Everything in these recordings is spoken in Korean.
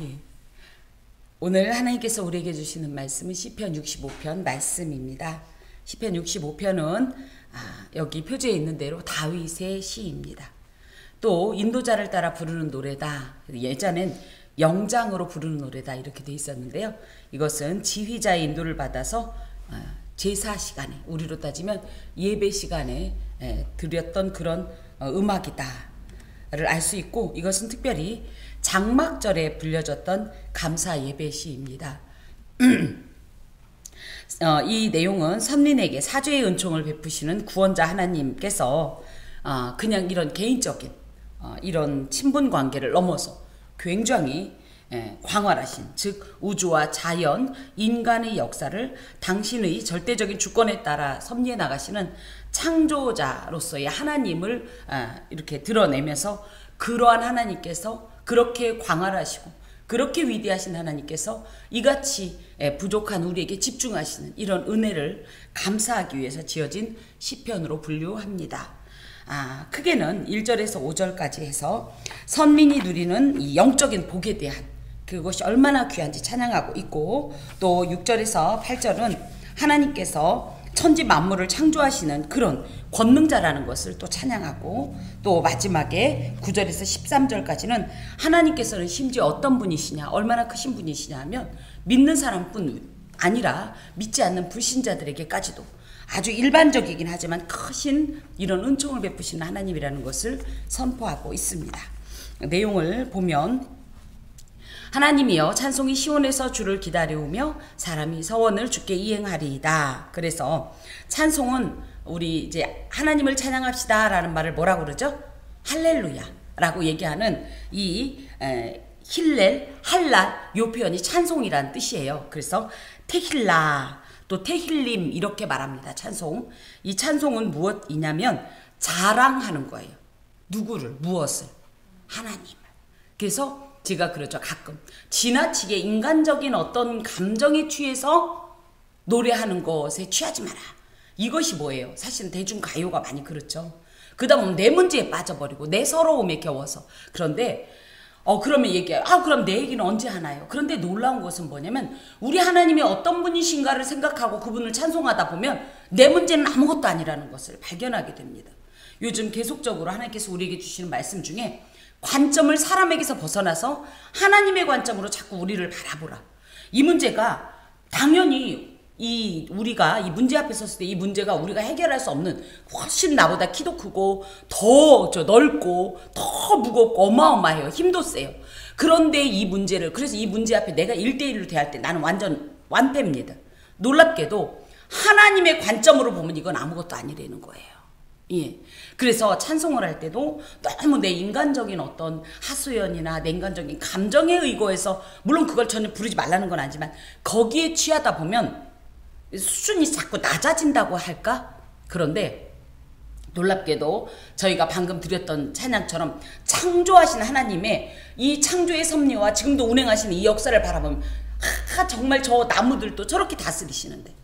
예. 오늘 하나님께서 우리에게 주시는 말씀은 시편 65편 말씀입니다. 시편 65편은 여기 표지에 있는 대로 다윗의 시입니다. 또 인도자를 따라 부르는 노래다. 예전엔 영장으로 부르는 노래다 이렇게 돼 있었는데요. 이것은 지휘자의 인도를 받아서 제사 시간에, 우리로 따지면 예배 시간에 드렸던 그런 음악이다를 알 수 있고, 이것은 특별히 장막절에 불려졌던 감사 예배 시입니다. 이 내용은 선민에게 사죄의 은총을 베푸시는 구원자 하나님께서 그냥 이런 개인적인 이런 친분 관계를 넘어서 굉장히 광활하신, 즉 우주와 자연, 인간의 역사를 당신의 절대적인 주권에 따라 섭리해 나가시는 창조자로서의 하나님을 이렇게 드러내면서, 그러한 하나님께서 그렇게 광활하시고 그렇게 위대하신 하나님께서 이같이 부족한 우리에게 집중하시는 이런 은혜를 감사하기 위해서 지어진 시편으로 분류합니다. 크게는 1절에서 5절까지 해서 선민이 누리는 이 영적인 복에 대한 그것이 얼마나 귀한지 찬양하고 있고, 또 6절에서 8절은 하나님께서 천지 만물을 창조하시는 그런 권능자라는 것을 또 찬양하고, 또 마지막에 9절에서 13절까지는 하나님께서는 심지어 어떤 분이시냐, 얼마나 크신 분이시냐 하면 믿는 사람뿐 아니라 믿지 않는 불신자들에게까지도 아주 일반적이긴 하지만 크신 이런 은총을 베푸시는 하나님이라는 것을 선포하고 있습니다. 내용을 보면, 하나님이여 찬송이 시온에서 주를 기다려오며 사람이 서원을 주께 이행하리이다. 그래서 찬송은 우리 이제 하나님을 찬양합시다 라는 말을 뭐라고 그러죠? 할렐루야 라고 얘기하는 이 힐렐, 할랄 요 표현이 찬송이란 뜻이에요. 그래서 테힐라 또 테힐림 이렇게 말합니다. 찬송. 이 찬송은 무엇이냐면 자랑하는 거예요. 누구를, 무엇을? 하나님을. 그래서 제가 그러죠. 가끔 지나치게 인간적인 어떤 감정에 취해서 노래하는 것에 취하지 마라. 이것이 뭐예요? 사실은 대중가요가 많이 그렇죠. 그러다 보면 내 문제에 빠져버리고 내 서러움에 겨워서. 그런데 그러면 얘기해요. 그럼 내 얘기는 언제 하나요? 그런데 놀라운 것은 뭐냐면, 우리 하나님이 어떤 분이신가를 생각하고 그분을 찬송하다 보면 내 문제는 아무것도 아니라는 것을 발견하게 됩니다. 요즘 계속적으로 하나님께서 우리에게 주시는 말씀 중에 관점을 사람에게서 벗어나서 하나님의 관점으로 자꾸 우리를 바라보라. 이 문제가 당연히 우리가 이 문제 앞에 섰을 때 이 문제가 우리가 해결할 수 없는, 훨씬 나보다 키도 크고 더 넓고 더 무겁고 어마어마해요. 힘도 세요. 그런데 이 문제를, 그래서 이 문제 앞에 내가 1대1로 대할 때 나는 완전 완패입니다. 놀랍게도 하나님의 관점으로 보면 이건 아무것도 아니라는 거예요. 예. 그래서 찬송을 할 때도 너무 내 인간적인 어떤 하소연이나 내 인간적인 감정에 의거해서, 물론 그걸 전혀 부르지 말라는 건 아니지만 거기에 취하다 보면 수준이 자꾸 낮아진다고 할까? 그런데 놀랍게도 저희가 방금 드렸던 찬양처럼 창조하신 하나님의 이 창조의 섭리와 지금도 운행하시는 이 역사를 바라보면 정말 저 나무들도 저렇게 다스리시는데,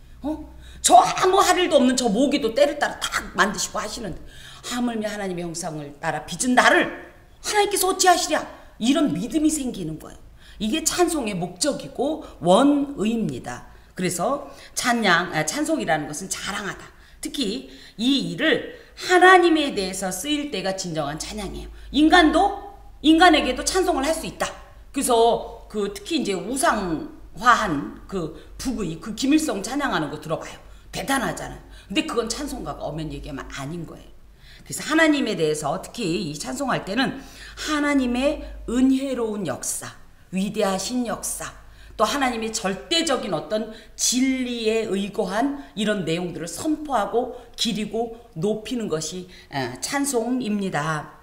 저 아무 할 일도 없는 저 모기도 때를 따라 딱 만드시고 하시는데, 하물며 하나님의 형상을 따라 빚은 나를 하나님께서 어찌하시랴, 이런 믿음이 생기는 거예요. 이게 찬송의 목적이고 원의입니다. 그래서 찬송이라는 것은 자랑하다. 특히 이 일을 하나님에 대해서 쓰일 때가 진정한 찬양이에요. 인간에게도 찬송을 할 수 있다. 그래서 특히 이제 우상화한 북의 김일성 찬양하는 거 들어봐요. 대단하잖아요. 근데 그건 찬송가가 엄연 얘기하면 아닌 거예요. 그래서 하나님에 대해서 특히 이 찬송할 때는 하나님의 은혜로운 역사, 위대하신 역사, 또 하나님의 절대적인 어떤 진리에 의거한 이런 내용들을 선포하고 기리고 높이는 것이 찬송입니다.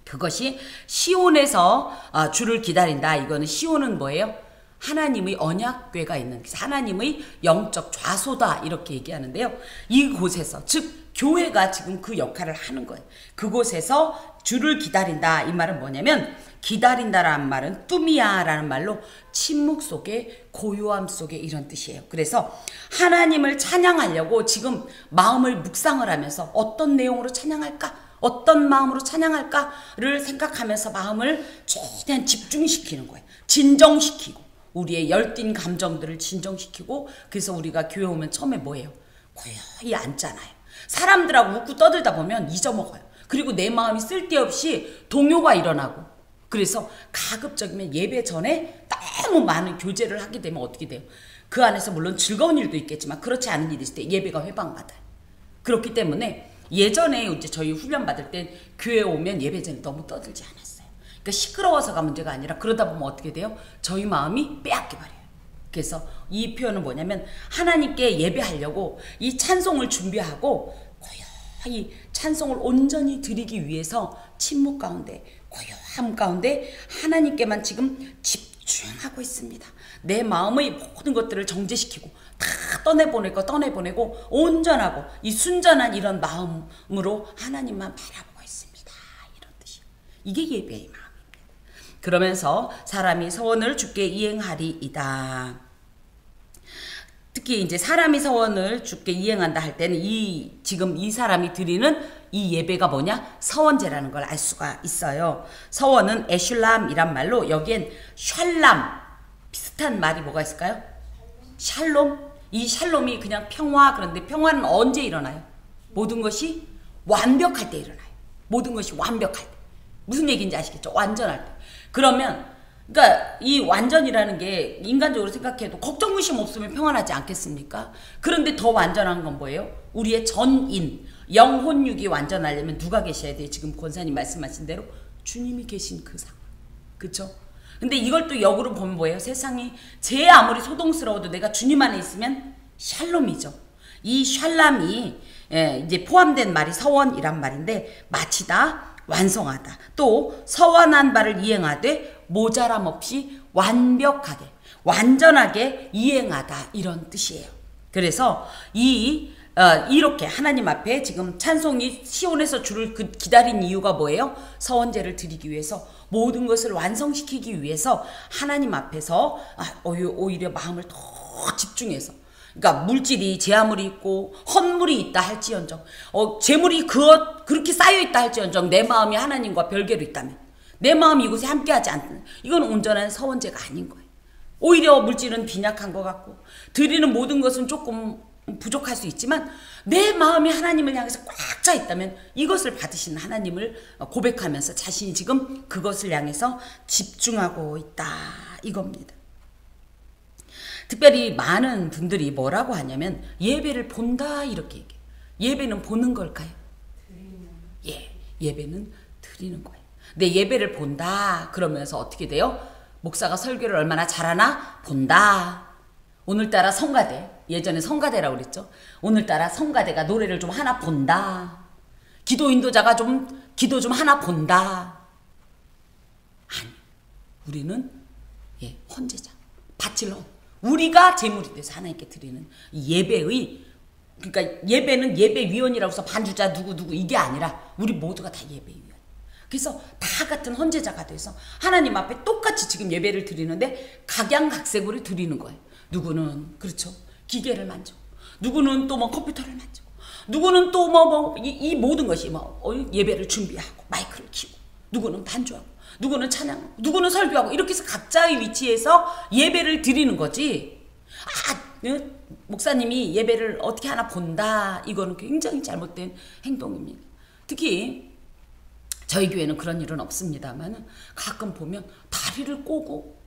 그것이 시온에서 주를 기다린다. 이거는 시온은 뭐예요? 하나님의 언약궤가 있는, 하나님의 영적 좌소다 이렇게 얘기하는데요. 이곳에서, 즉 교회가 지금 그 역할을 하는 거예요. 그곳에서 주를 기다린다. 이 말은 뭐냐면, 기다린다라는 말은 뚜미야라는 말로 침묵 속에, 고요함 속에 이런 뜻이에요. 그래서 하나님을 찬양하려고 지금 마음을 묵상을 하면서 어떤 내용으로 찬양할까? 어떤 마음으로 찬양할까를 생각하면서 마음을 최대한 집중시키는 거예요. 진정시키고 우리의 열띤 감정들을 진정시키고 그래서 우리가 교회 오면 처음에 뭐예요? 고요히 앉잖아요. 사람들하고 웃고 떠들다 보면 잊어먹어요. 그리고 내 마음이 쓸데없이 동요가 일어나고 그래서 가급적이면 예배 전에 너무 많은 교제를 하게 되면 어떻게 돼요? 그 안에서 물론 즐거운 일도 있겠지만 그렇지 않은 일이 있을 때 예배가 회방받아요. 그렇기 때문에 예전에 이제 저희 훈련 받을 땐 교회 오면 예배 전에 너무 떠들지 않았어요. 그러니까 시끄러워서가 문제가 아니라 그러다 보면 어떻게 돼요? 저희 마음이 빼앗겨 버려요. 그래서 이 표현은 뭐냐면 하나님께 예배하려고 이 찬송을 준비하고 고요히 찬송을 온전히 드리기 위해서 침묵 가운데 고요함 가운데 하나님께만 지금 집중하고 있습니다. 내 마음의 모든 것들을 정제시키고 다 떠내보내고 온전하고 이 순전한 이런 마음으로 하나님만 바라보고 있습니다. 이런 뜻이에요. 이게 예배의 마음입니다. 그러면서 사람이 서원을 주께 이행하리이다. 특히 이제 사람이 서원을 주께 이행한다 할 때는 지금 이 사람이 드리는 이 예배가 뭐냐? 서원제라는 걸 알 수가 있어요. 서원은 에슐람이란 말로 여기엔 샬람 비슷한 말이 뭐가 있을까요? 샬롬. 이 샬롬이 그냥 평화. 그런데 평화는 언제 일어나요? 모든 것이 완벽할 때 일어나요. 모든 것이 완벽할 때. 무슨 얘기인지 아시겠죠? 완전할 때. 그러면 그러니까 이 완전이라는 게 인간적으로 생각해도 걱정 의심 없으면 평안하지 않겠습니까? 그런데 더 완전한 건 뭐예요? 우리의 전인 영혼육이 완전하려면 누가 계셔야 돼요? 지금 권사님 말씀하신 대로 주님이 계신 그 상황. 그쵸? 근데 이걸 또 역으로 보면 뭐예요? 세상이 제 아무리 소동스러워도 내가 주님 안에 있으면 샬롬이죠. 이 샬람이 이제 포함된 말이 서원이란 말인데 마치다, 완성하다. 또 서원한 바를 이행하되 모자람 없이 완벽하게, 완전하게 이행하다 이런 뜻이에요. 그래서 이렇게 하나님 앞에 지금 찬송이 시온에서 주를 기다린 이유가 뭐예요? 서원제를 드리기 위해서 모든 것을 완성시키기 위해서 하나님 앞에서 오히려 마음을 더 집중해서 그러니까 물질이 제 아무리 있고 헛물이 있다 할지언정 재물이 그렇게 쌓여있다 할지언정 내 마음이 하나님과 별개로 있다면 내 마음이 이곳에 함께하지 않는 이건 온전한 서원제가 아닌 거예요. 오히려 물질은 빈약한 것 같고 드리는 모든 것은 조금 부족할 수 있지만 내 마음이 하나님을 향해서 꽉 차 있다면 이것을 받으신 하나님을 고백하면서 자신이 지금 그것을 향해서 집중하고 있다 이겁니다. 특별히 많은 분들이 뭐라고 하냐면 예배를 본다 이렇게 얘기해요. 예배는 보는 걸까요? 예배는 드리는 거예요. 근데 예배를 본다 그러면서 어떻게 돼요? 목사가 설교를 얼마나 잘하나 본다. 오늘따라 성가대, 예전에 성가대라고 그랬죠. 오늘따라 성가대가 노래를 좀 하나 본다. 기도 인도자가 기도 좀 하나 본다. 아니, 우리는 헌제자, 바칠 헌. 우리가 제물이 돼서 하나님께 드리는 예배의 그러니까 예배는 예배위원이라고 해서 반주자 누구 이게 아니라 우리 모두가 다 예배위원. 그래서 다 같은 헌제자가 돼서 하나님 앞에 똑같이 지금 예배를 드리는데 각양각색으로 드리는 거예요. 누구는 그렇죠 기계를 만지고 누구는 또 뭐 컴퓨터를 만지고 누구는 또 이 모든 것이 예배를 준비하고 마이크를 켜고 누구는 반주하고 누구는 찬양하고 누구는 설교하고 이렇게 해서 각자의 위치에서 예배를 드리는 거지. 목사님이 예배를 어떻게 하나 본다 이거는 굉장히 잘못된 행동입니다. 특히 저희 교회는 그런 일은 없습니다만 가끔 보면 다리를 꼬고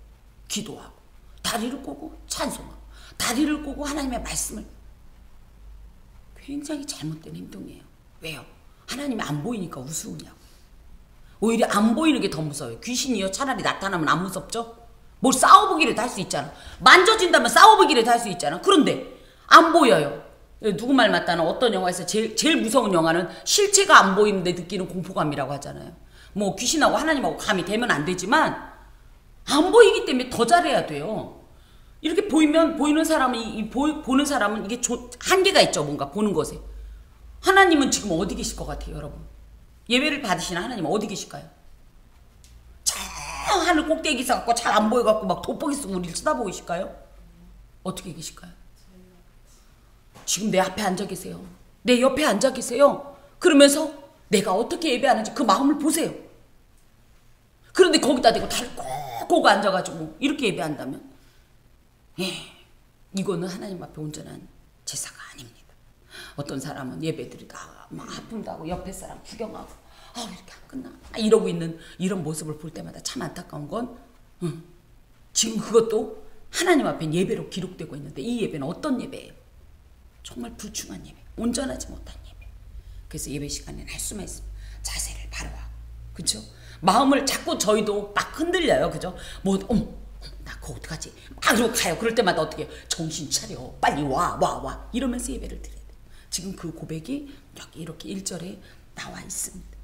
기도하고 다리를 꼬고 찬송하고 다리를 꼬고 하나님의 말씀을 굉장히 잘못된 행동이에요. 왜요? 하나님이 안 보이니까 우스우냐고. 오히려 안 보이는 게 더 무서워요. 귀신이요 차라리 나타나면 안 무섭죠? 뭘 싸워보기라도 할 수 있잖아. 만져진다면 싸워보기라도 할 수 있잖아. 그런데 안 보여요. 누구 말 맞다나 어떤 영화에서 제일 무서운 영화는 실체가 안 보이는데 느끼는 공포감이라고 하잖아요. 뭐 귀신하고 하나님하고 감이 되면 안 되지만 안 보이기 때문에 더 잘해야 돼요. 이렇게 보이는 사람은 이게 한계가 있죠. 뭔가 보는 것에. 하나님은 지금 어디 계실 것 같아요, 여러분? 예배를 받으시는 하나님은 어디 계실까요? 저 하늘 꼭대기에서 갖고 잘 안 보여갖고 막 돋보기 쓰고 우리를 쳐다보고 계실까요? 어떻게 계실까요? 지금 내 앞에 앉아 계세요. 내 옆에 앉아 계세요. 그러면서 내가 어떻게 예배하는지 그 마음을 보세요. 그런데 거기다 대고 다리 꼭 꼭 앉아가지고 이렇게 예배한다면 이거는 하나님 앞에 온전한 제사가 아닙니다. 어떤 사람은 예배드리다 막 하품도 하고 옆에 사람 구경하고 왜 이렇게 안 끝나 이러고 있는 이런 모습을 볼 때마다 참 안타까운 건 지금 그것도 하나님 앞에 예배로 기록되고 있는데 이 예배는 어떤 예배예요? 정말 불충한 예배, 온전하지 못한 예배. 그래서 예배 시간에는 할 수만 있으면 자세를 바로 하고, 그렇죠? 마음을 자꾸 저희도 막 흔들려요, 그죠? 나 그거 어떡하지? 막 이러고 가요. 그럴 때마다 어떻게 해요? 정신 차려, 빨리 와 이러면서 예배를 드려야 돼요. 지금 그 고백이 여기 이렇게 1절에 나와 있습니다.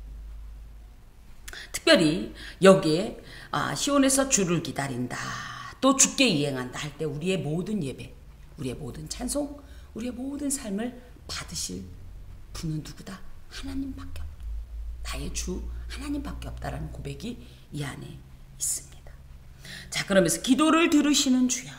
특별히 여기에 시온에서 주를 기다린다, 또 주께 이행한다 할 때 우리의 모든 예배, 우리의 모든 찬송, 우리의 모든 삶을 받으실 분은 누구다? 하나님밖에 없다. 나의 주 하나님밖에 없다라는 고백이 이 안에 있습니다. 자, 그러면서 기도를 들으시는 주여.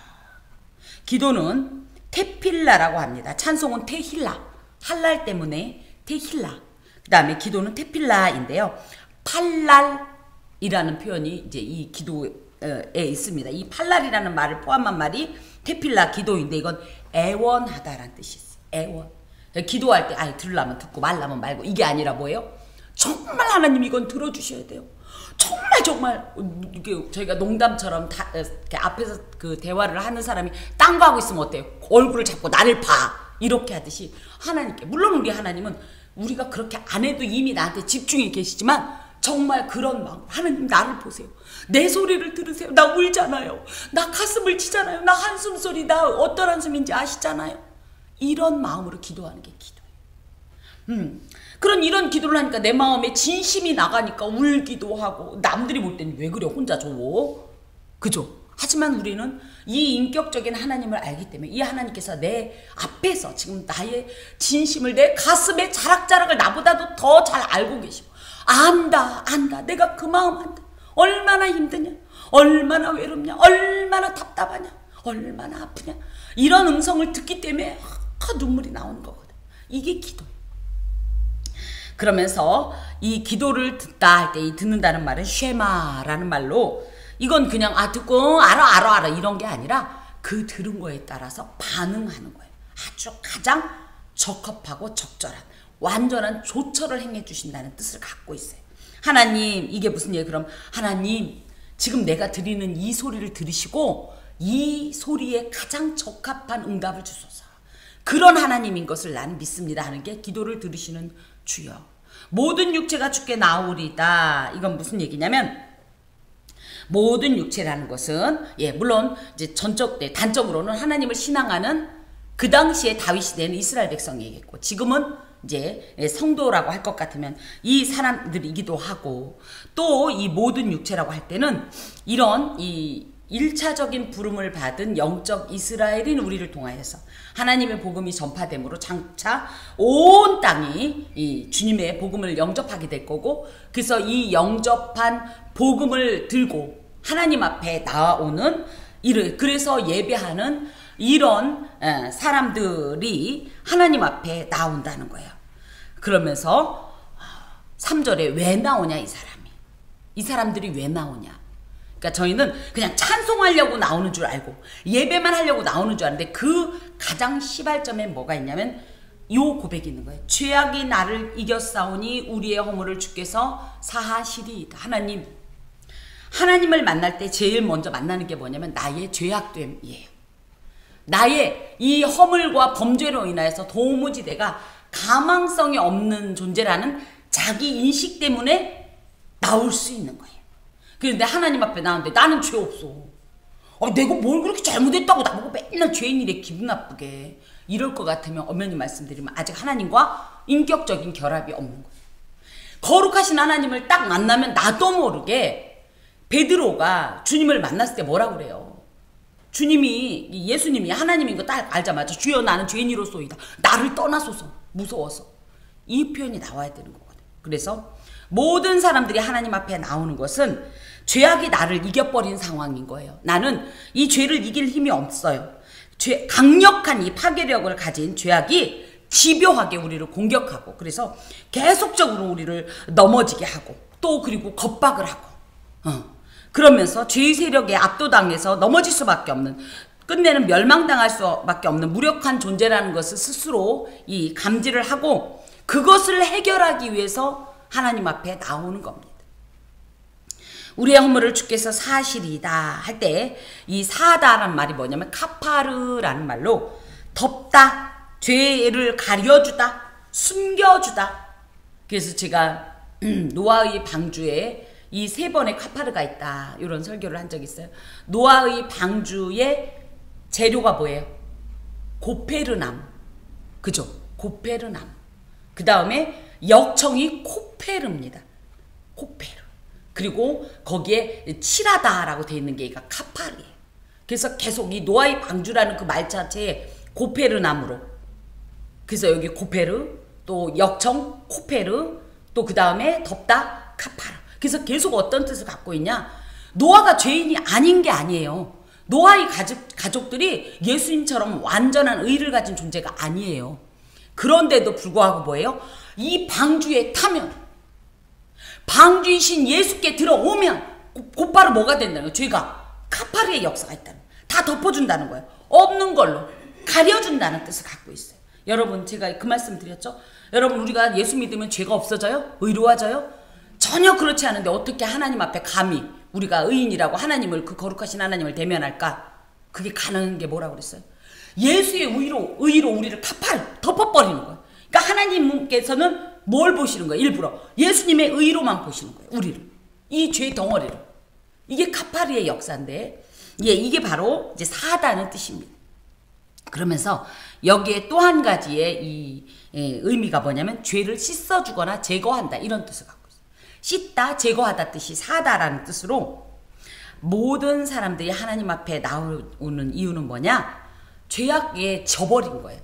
기도는 테필라라고 합니다. 찬송은 테힐라, 할랄 때문에 테힐라. 그 다음에 기도는 테필라인데요. 팔랄이라는 표현이 이제 이 기도에 있습니다. 이 팔랄이라는 말을 포함한 말이 테필라 기도인데 이건 애원하다라는 뜻이 있어요. 애원. 기도할 때 들으려면 듣고 말라면 말고 이게 아니라 뭐예요? 정말 하나님 이건 들어주셔야 돼요. 정말 이게 저희가 농담처럼 이렇게 앞에서 그 대화를 하는 사람이 딴 거 하고 있으면 어때요? 얼굴을 잡고 나를 봐 이렇게 하듯이 하나님께, 물론 우리 하나님은 우리가 그렇게 안 해도 이미 나한테 집중해 계시지만 정말 그런 마음, 하나님 나를 보세요. 내 소리를 들으세요. 나 울잖아요. 나 가슴을 치잖아요. 나 한숨 소리, 나 어떤 한숨인지 아시잖아요. 이런 마음으로 기도하는 게 기도예요. 그런 이런 기도를 하니까 내 마음에 진심이 나가니까 울기도 하고, 남들이 볼 때는 왜 그래 혼자 줘, 그죠? 하지만 우리는 이 인격적인 하나님을 알기 때문에 이 하나님께서 내 앞에서 지금 나의 진심을, 내 가슴의 자락자락을 나보다도 더 잘 알고 계시고 안다 내가 그 마음 안다. 얼마나 힘드냐, 얼마나 외롭냐, 얼마나 답답하냐, 얼마나 아프냐, 이런 음성을 듣기 때문에 눈물이 나오는 거거든. 이게 기도예요. 그러면서 이 기도를 듣다 할 때 이 듣는다는 말은 쉐마라는 말로, 이건 그냥 듣고 알아 이런 게 아니라 그 들은 거에 따라서 반응하는 거예요. 아주 가장 적합하고 적절한 완전한 조처를 행해 주신다는 뜻을 갖고 있어요. 하나님, 이게 무슨 얘기예요? 그럼 하나님 지금 내가 드리는 이 소리를 들으시고 이 소리에 가장 적합한 응답을 주소서. 그런 하나님인 것을 나는 믿습니다 하는 게 기도를 들으시는 주여. 모든 육체가 주께 나오리다. 이건 무슨 얘기냐면, 모든 육체라는 것은 물론 이제 단적으로는 하나님을 신앙하는 그 당시에 다윗 시대는 이스라엘 백성이겠고, 지금은 이제 성도라고 할 것 같으면 이 사람들이기도 하고, 또 이 모든 육체라고 할 때는 이런 이 1차적인 부름을 받은 영적 이스라엘인 우리를 통하여서 하나님의 복음이 전파됨으로 장차 온 땅이 이 주님의 복음을 영접하게 될 거고, 그래서 이 영접한 복음을 들고 하나님 앞에 나오는 그래서 예배하는 이런 사람들이 하나님 앞에 나온다는 거예요. 그러면서 3절에 왜 나오냐, 이 사람들이 왜 나오냐. 그러니까 저희는 그냥 찬송하려고 나오는 줄 알고 예배만 하려고 나오는 줄 아는데, 그 가장 시발점에 뭐가 있냐면 요 고백이 있는 거예요. 죄악이 나를 이겼사오니 우리의 허물을 주께서 사하시리이다. 하나님을 만날 때 제일 먼저 만나는 게 뭐냐면 나의 죄악됨이에요. 나의 이 허물과 범죄로 인하여서 도무지 내가 가망성이 없는 존재라는 자기 인식 때문에 나올 수 있는 거예요. 그런데 하나님 앞에 나오는데 나는 죄 없어. 내가 뭘 그렇게 잘못했다고 나보고 맨날 죄인이래 기분 나쁘게 이럴 것 같으면, 엄연히 말씀드리면 아직 하나님과 인격적인 결합이 없는 거예요. 거룩하신 하나님을 딱 만나면 나도 모르게 베드로가 주님을 만났을 때 뭐라 그래요? 예수님이 하나님인 거 딱 알자마자 주여 나는 죄인이로소이다. 나를 떠나소서. 무서워서. 이 표현이 나와야 되는 거거든요. 그래서 모든 사람들이 하나님 앞에 나오는 것은 죄악이 나를 이겨버린 상황인 거예요. 나는 이 죄를 이길 힘이 없어요. 강력한 이 파괴력을 가진 죄악이 집요하게 우리를 공격하고, 그래서 계속적으로 우리를 넘어지게 하고, 또 그리고 겁박을 하고, 그러면서 죄의 세력에 압도당해서 넘어질 수밖에 없는, 끝내는 멸망당할 수밖에 없는 무력한 존재라는 것을 스스로 이 감지를 하고 그것을 해결하기 위해서 하나님 앞에 나오는 겁니다. 우리의 허물을 주께서 사하시리이다 할 때 이 사하다라는 말이 뭐냐면 카파르라는 말로 덮다, 죄를 가려주다, 숨겨주다. 그래서 제가 노아의 방주에 이 3번의 카파르가 있다, 이런 설교를 한 적이 있어요. 노아의 방주의 재료가 뭐예요? 고페르나무. 그죠? 고페르나무. 그 다음에 역청이 코페르입니다. 코페르. 그리고 거기에 칠하다라고 되어 있는 게 카파르예요. 그래서 계속 이 노아의 방주라는 그 말 자체에 고페르나무로, 그래서 여기 고페르, 또 역청 코페르, 또 그 다음에 덮다 카파르. 그래서 계속 어떤 뜻을 갖고 있냐, 노아가 죄인이 아닌 게 아니에요. 노아의 가족들이 예수님처럼 완전한 의를 가진 존재가 아니에요. 그런데도 불구하고 뭐예요? 이 방주에 타면, 방주이신 예수께 들어오면 곧바로 뭐가 된다는 거예요? 죄가 카파르의 역사가 있다는 거예요. 다 덮어준다는 거예요. 없는 걸로 가려준다는 뜻을 갖고 있어요. 여러분, 제가 그 말씀 드렸죠? 여러분, 우리가 예수 믿으면 죄가 없어져요? 의로워져요? 전혀 그렇지 않은데 어떻게 하나님 앞에 감히 우리가 의인이라고 하나님을, 그 거룩하신 하나님을 대면할까? 그게 가능한 게 뭐라고 그랬어요? 예수의 의로 우리를 카파르 덮어버리는 거예요. 그러니까 하나님께서는 뭘 보시는 거예요? 일부러 예수님의 의로만 보시는 거예요. 우리를, 이 죄 덩어리를. 이게 카파르의 역사인데, 예, 이게 바로 이제 사하다는 뜻입니다. 그러면서 여기에 또 한 가지의 이 의미가 뭐냐면 죄를 씻어주거나 제거한다, 이런 뜻을 갖고 있어요. 씻다, 제거하다 뜻이 사하다라는 뜻으로, 모든 사람들이 하나님 앞에 나오는 이유는 뭐냐? 죄악에 져버린 거예요.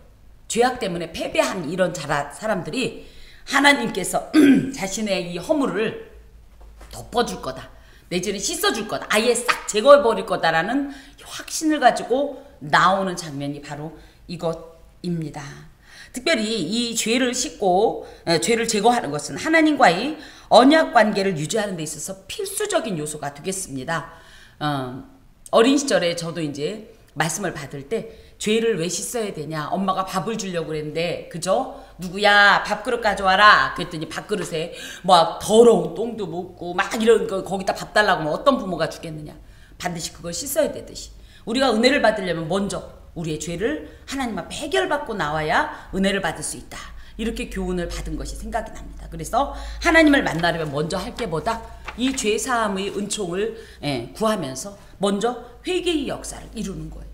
죄악 때문에 패배한 이런 사람들이 하나님께서 자신의 이 허물을 덮어줄 거다, 내지는 씻어줄 거다, 아예 싹 제거해버릴 거다라는 확신을 가지고 나오는 장면이 바로 이것입니다. 특별히 이 죄를 씻고 죄를 제거하는 것은 하나님과의 언약 관계를 유지하는 데 있어서 필수적인 요소가 되겠습니다. 어린 시절에 저도 이제 말씀을 받을 때 죄를 왜 씻어야 되냐, 엄마가 밥을 주려고 그랬는데, 그죠? 누구야 밥그릇 가져와라 그랬더니 밥그릇에 막 더러운 똥도 묻고 막 이런 거 거기다 밥 달라고 하면 어떤 부모가 주겠느냐. 반드시 그걸 씻어야 되듯이 우리가 은혜를 받으려면 먼저 우리의 죄를 하나님 앞에 해결받고 나와야 은혜를 받을 수 있다, 이렇게 교훈을 받은 것이 생각이 납니다. 그래서 하나님을 만나려면 먼저 할 게 뭐다? 이 죄사함의 은총을 구하면서 먼저 회개의 역사를 이루는 거예요.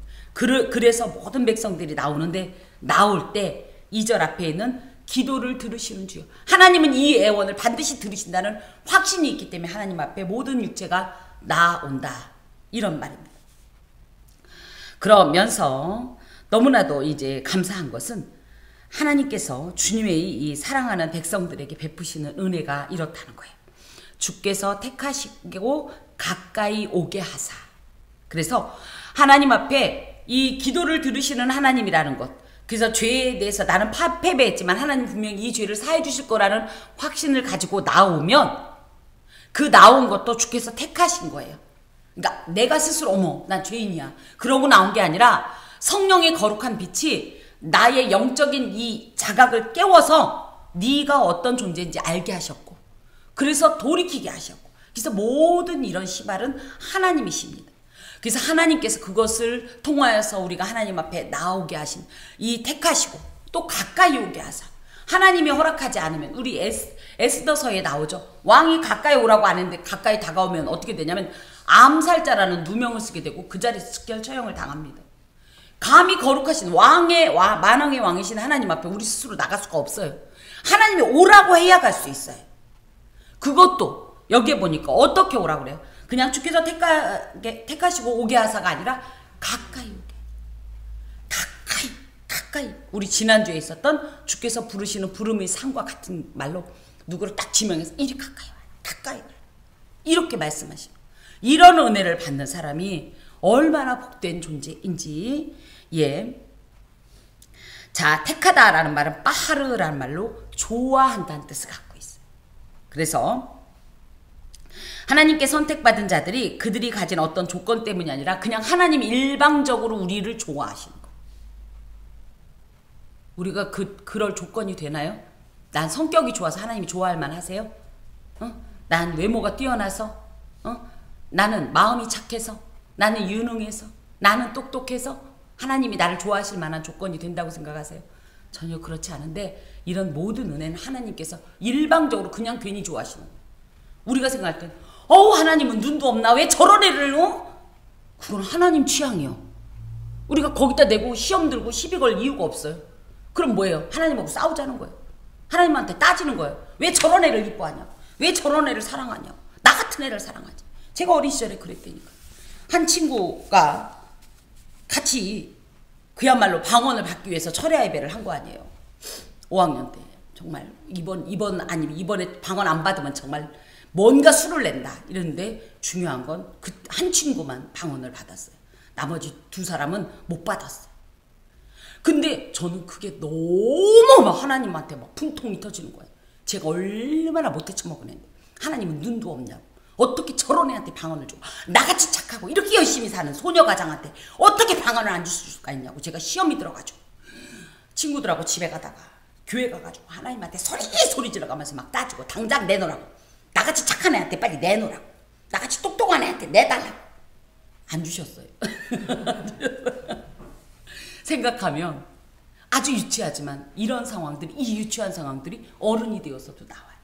그래서 모든 백성들이 나오는데, 나올 때 2절 앞에 있는 기도를 들으시는 주여, 하나님은 이 애원을 반드시 들으신다는 확신이 있기 때문에 하나님 앞에 모든 육체가 나온다, 이런 말입니다. 그러면서 너무나도 이제 감사한 것은 하나님께서 주님의 이 사랑하는 백성들에게 베푸시는 은혜가 이렇다는 거예요. 주께서 택하시고 가까이 오게 하사. 그래서 하나님 앞에 이 기도를 들으시는 하나님이라는 것, 그래서 죄에 대해서 나는 패배했지만 하나님 분명히 이 죄를 사해 주실 거라는 확신을 가지고 나오면, 그 나온 것도 주께서 택하신 거예요. 그러니까 내가 스스로 어머 난 죄인이야 그러고 나온 게 아니라 성령의 거룩한 빛이 나의 영적인 이 자각을 깨워서 네가 어떤 존재인지 알게 하셨고, 그래서 돌이키게 하셨고, 그래서 모든 이런 시발은 하나님이십니다. 그래서 하나님께서 그것을 통하여서 우리가 하나님 앞에 나오게 하신, 이 택하시고 또 가까이 오게 하사, 하나님이 허락하지 않으면, 우리 에스더서에 나오죠. 왕이 가까이 오라고 하는데 가까이 다가오면 어떻게 되냐면 암살자라는 누명을 쓰게 되고 그 자리에서 즉결 처형을 당합니다. 감히 거룩하신 만왕의 왕이신 하나님 앞에 우리 스스로 나갈 수가 없어요. 하나님이 오라고 해야 갈 수 있어요. 그것도 여기에 보니까 어떻게 오라고 그래요? 그냥 주께서 택하시고 오게 하사가 아니라 가까이 오게. 가까이. 우리 지난주에 있었던 주께서 부르시는 부름의 상과 같은 말로 누구를 딱 지명해서 이리 가까이 와. 이렇게 말씀하시고, 이런 은혜를 받는 사람이 얼마나 복된 존재인지. 예. 자, 택하다라는 말은 빠하르라는 말로 좋아한다는 뜻을 갖고 있어요. 그래서 하나님께 선택받은 자들이 그들이 가진 어떤 조건 때문이 아니라 그냥 하나님이 일방적으로 우리를 좋아하시는 거. 우리가 그럴 조건이 되나요? 난 성격이 좋아서 하나님이 좋아할 만하세요? 난 외모가 뛰어나서, 나는 마음이 착해서, 나는 유능해서, 나는 똑똑해서 하나님이 나를 좋아하실 만한 조건이 된다고 생각하세요? 전혀 그렇지 않은데 이런 모든 은혜는 하나님께서 일방적으로 그냥 괜히 좋아하시는 거예요. 우리가 생각할 땐 하나님은 눈도 없나? 왜 저런 애를 그건 하나님 취향이요. 우리가 거기다 내고 시험 들고 시비 걸 이유가 없어요. 그럼 뭐예요? 하나님하고 싸우자는 거예요. 하나님한테 따지는 거예요. 왜 저런 애를 이뻐하냐? 왜 저런 애를 사랑하냐? 나 같은 애를 사랑하지. 제가 어린 시절에 그랬다니까. 한 친구가 같이 그야말로 방언을 받기 위해서 철야 예배를 한 거 아니에요. 5학년 때. 정말 이번에 방언 안 받으면 정말 뭔가 수를 낸다 이랬는데 중요한 건 그 한 친구만 방언을 받았어요. 나머지 두 사람은 못 받았어요. 근데 저는 그게 너무 막 하나님한테 막 분통이 터지는 거예요. 제가 얼마나 못해 처먹었는데 하나님은 눈도 없냐고. 어떻게 저런 애한테 방언을 줘? 나같이 착하고 이렇게 열심히 사는 소녀가장한테 어떻게 방언을 안 줄 수가 있냐고. 제가 시험이 들어가지고 친구들하고 집에 가다가 교회 가가지고 하나님한테 소리 질러가면서 막 따지고 당장 내놓으라고. 나같이 착한 애한테 빨리 내놓으라고. 나같이 똑똑한 애한테 내달라고. 안 주셨어요. 생각하면 아주 유치하지만 이런 상황들이, 이 유치한 상황들이 어른이 되어서도 나와요.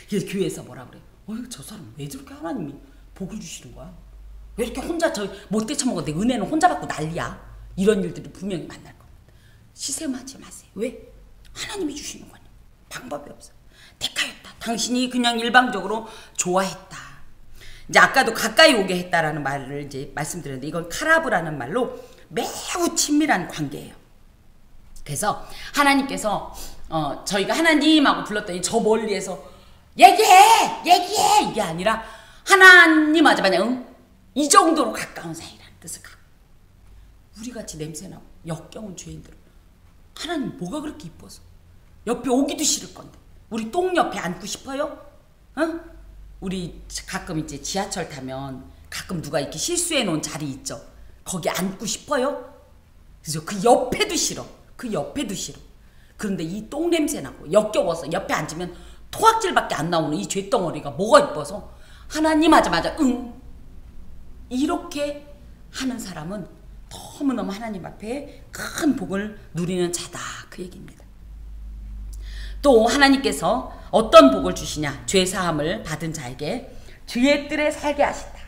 그래서 교회에서 뭐라 그래요? 저 사람 왜 저렇게 하나님이 복을 주시는 거야? 왜 이렇게 혼자 못돼 처먹었는데 은혜는 혼자 받고 난리야? 이런 일들이 분명히 만날 겁니다. 시샘하지 마세요. 왜? 하나님이 주시는 거니. 방법이 없어요. 택하였다. 당신이 그냥 일방적으로 좋아했다. 이제 아까도 가까이 오게 했다라는 말을 이제 말씀드렸는데 이건 카라브라는 말로 매우 친밀한 관계예요. 그래서 하나님께서 저희가 하나님하고 불렀더니 저 멀리에서 얘기해 이게 아니라 하나님 하자마자 이 정도로 가까운 사이라는 뜻을 갖고 우리같이 냄새나고 역겨운 죄인들은 하나님 뭐가 그렇게 이뻐서 옆에 오기도 싫을 건데 우리 똥 옆에 앉고 싶어요? 우리 가끔 이제 지하철 타면 가끔 누가 이렇게 실수해 놓은 자리 있죠. 거기 앉고 싶어요? 그래서 그 옆에도 싫어. 그런데 이 똥 냄새 나고 역겨워서 옆에 앉으면 토악질밖에 안 나오는 이 죄덩어리가 뭐가 이뻐서 하나님 하자마자 이렇게 하는 사람은 너무너무 하나님 앞에 큰 복을 누리는 자다 그 얘기입니다. 또 하나님께서 어떤 복을 주시냐? 죄사함을 받은 자에게 주의 뜰에 살게 하신다.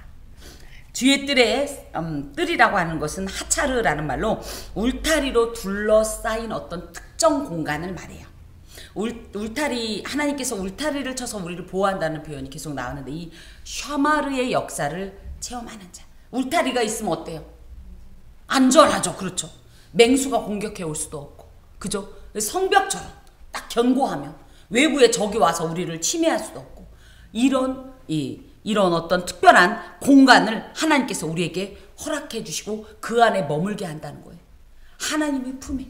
주의 뜰에 뜰이라고 하는 것은 하차르라는 말로 울타리로 둘러싸인 어떤 특정 공간을 말해요. 울타리, 하나님께서 울타리를 쳐서 우리를 보호한다는 표현이 계속 나오는데 이 샤마르의 역사를 체험하는 자. 울타리가 있으면 어때요? 안전하죠. 그렇죠. 맹수가 공격해 올 수도 없고. 그죠? 성벽처럼 딱 견고하면 외부에 적이 와서 우리를 침해할 수도 없고 이런 어떤 특별한 공간을 하나님께서 우리에게 허락해 주시고 그 안에 머물게 한다는 거예요. 하나님의 품에,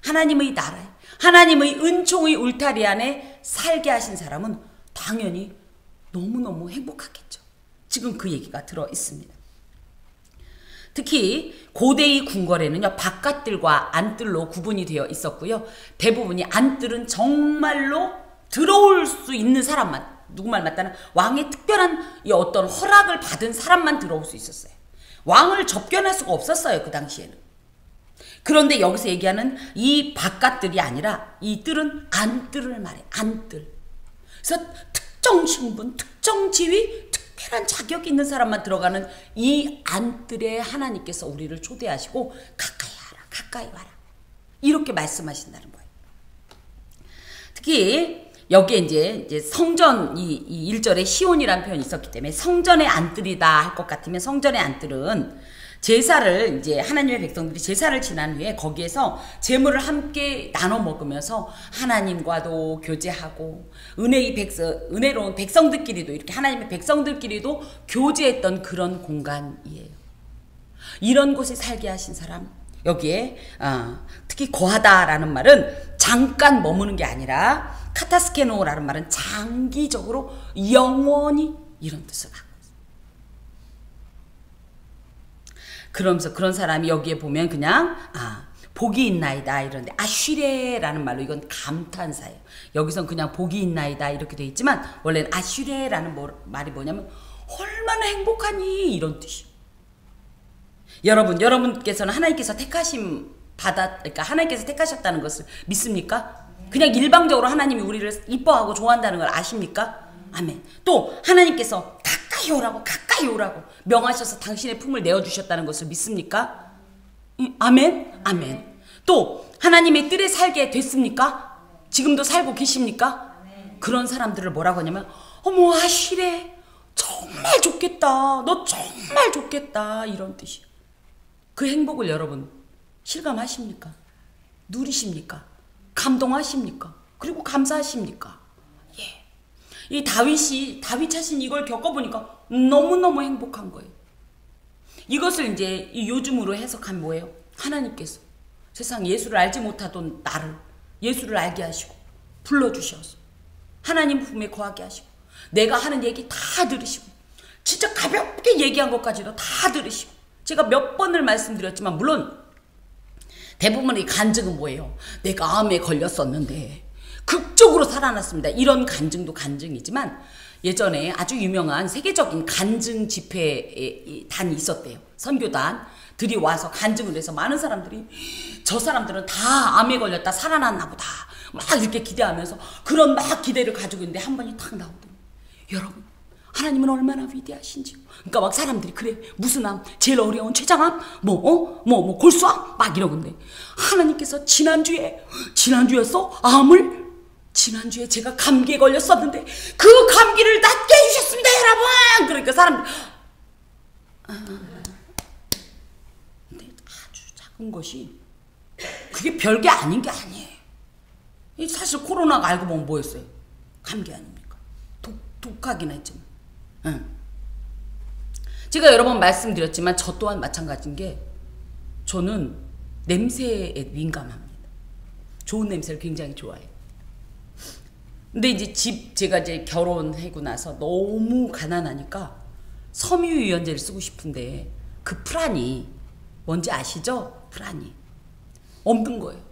하나님의 나라에, 하나님의 은총의 울타리 안에 살게 하신 사람은 당연히 너무너무 행복하겠죠. 지금 그 얘기가 들어 있습니다. 특히 고대의 궁궐에는요, 바깥들과 안뜰로 구분이 되어 있었고요. 대부분이 안뜰은 정말로 들어올 수 있는 사람만, 누구말 맞다는 왕의 특별한 이 어떤 허락을 받은 사람만 들어올 수 있었어요. 왕을 접견할 수가 없었어요, 그 당시에는. 그런데 여기서 얘기하는 이 바깥들이 아니라 이 뜰은 안뜰을 말해. 안뜰. 그래서 특정 신분, 특정 지위, 특별한 자격이 있는 사람만 들어가는 이 안뜰에 하나님께서 우리를 초대하시고 가까이 와라, 가까이 와라, 이렇게 말씀하신다는 거예요. 특히 여기에 이제 성전 이 1절에 시온이라는 표현이 있었기 때문에 성전의 안뜰이다 할 것 같으면 성전의 안뜰은 제사를 이제 하나님의 백성들이 제사를 지난 후에 거기에서 제물을 함께 나눠 먹으면서 하나님과도 교제하고 은혜로운 백성들끼리도 이렇게 하나님의 백성들끼리도 교제했던 그런 공간이에요. 이런 곳에 살게 하신 사람, 여기에 특히 거하다라는 말은 잠깐 머무는 게 아니라 카타스케노라는 말은 장기적으로 영원히 이런 뜻을 갖고 있어요. 그러면서 그런 사람이 여기에 보면 그냥 복이 있나이다 이런데 아슈레라는 말로 이건 감탄사예요. 여기선 그냥 복이 있나이다 이렇게 돼 있지만 원래는 아슈레라는 말이 뭐냐면 얼마나 행복하니 이런 뜻이에요. 여러분께서는 하나님께서 그러니까 하나님께서 택하셨다는 것을 믿습니까? 그냥 일방적으로 하나님이 우리를 이뻐하고 좋아한다는 걸 아십니까? 아멘. 또 하나님께서 가까이 오라고 명하셔서 당신의 품을 내어주셨다는 것을 믿습니까? 아멘. 아멘. 또 하나님의 뜰에 살게 됐습니까? 지금도 살고 계십니까? 그런 사람들을 뭐라고 하냐면 어머 아시래 정말 좋겠다. 너 정말 좋겠다. 이런 뜻이에요. 그 행복을 여러분 실감하십니까? 누리십니까? 감동하십니까? 그리고 감사하십니까? 예. 이 다윗 자신이 이걸 겪어보니까 너무너무 행복한 거예요. 이것을 이제 요즘으로 해석하면 뭐예요? 하나님께서 세상 예수를 알지 못하던 나를 예수를 알게 하시고 불러주셔서 하나님 품에 거하게 하시고 내가 하는 얘기 다 들으시고 진짜 가볍게 얘기한 것까지도 다 들으시고 제가 몇 번을 말씀드렸지만 물론 대부분의 간증은 뭐예요? 내가 암에 걸렸었는데 극적으로 살아났습니다. 이런 간증도 간증이지만 예전에 아주 유명한 세계적인 간증 집회단이 있었대요. 선교단들이 와서 간증을 해서 많은 사람들이 저 사람들은 다 암에 걸렸다 살아났나 보다 막 이렇게 기대하면서 그런 막 기대를 가지고 있는데 한 번이 탁 나오더니 여러분 하나님은 얼마나 위대하신지요. 그러니까 막 사람들이 그래 무슨 암 제일 어려운 췌장암 뭐 골수암 막 이러는데 하나님께서 지난주였어 암을 지난주에 제가 감기에 걸렸었는데 그 감기를 낫게 해주셨습니다 여러분. 그러니까 사람들 근데 아주 작은 것이 그게 별게 아닌 게 아니에요. 사실 코로나가 알고 보면 뭐였어요? 감기 아닙니까? 독하긴 했지만 제가 여러 번 말씀드렸지만 저 또한 마찬가지인 게 저는 냄새에 민감합니다. 좋은 냄새를 굉장히 좋아해요. 근데 이제 제가 이제 결혼하고 나서 너무 가난하니까 섬유유연제를 쓰고 싶은데 그 프란이 뭔지 아시죠? 프란이 없는 거예요.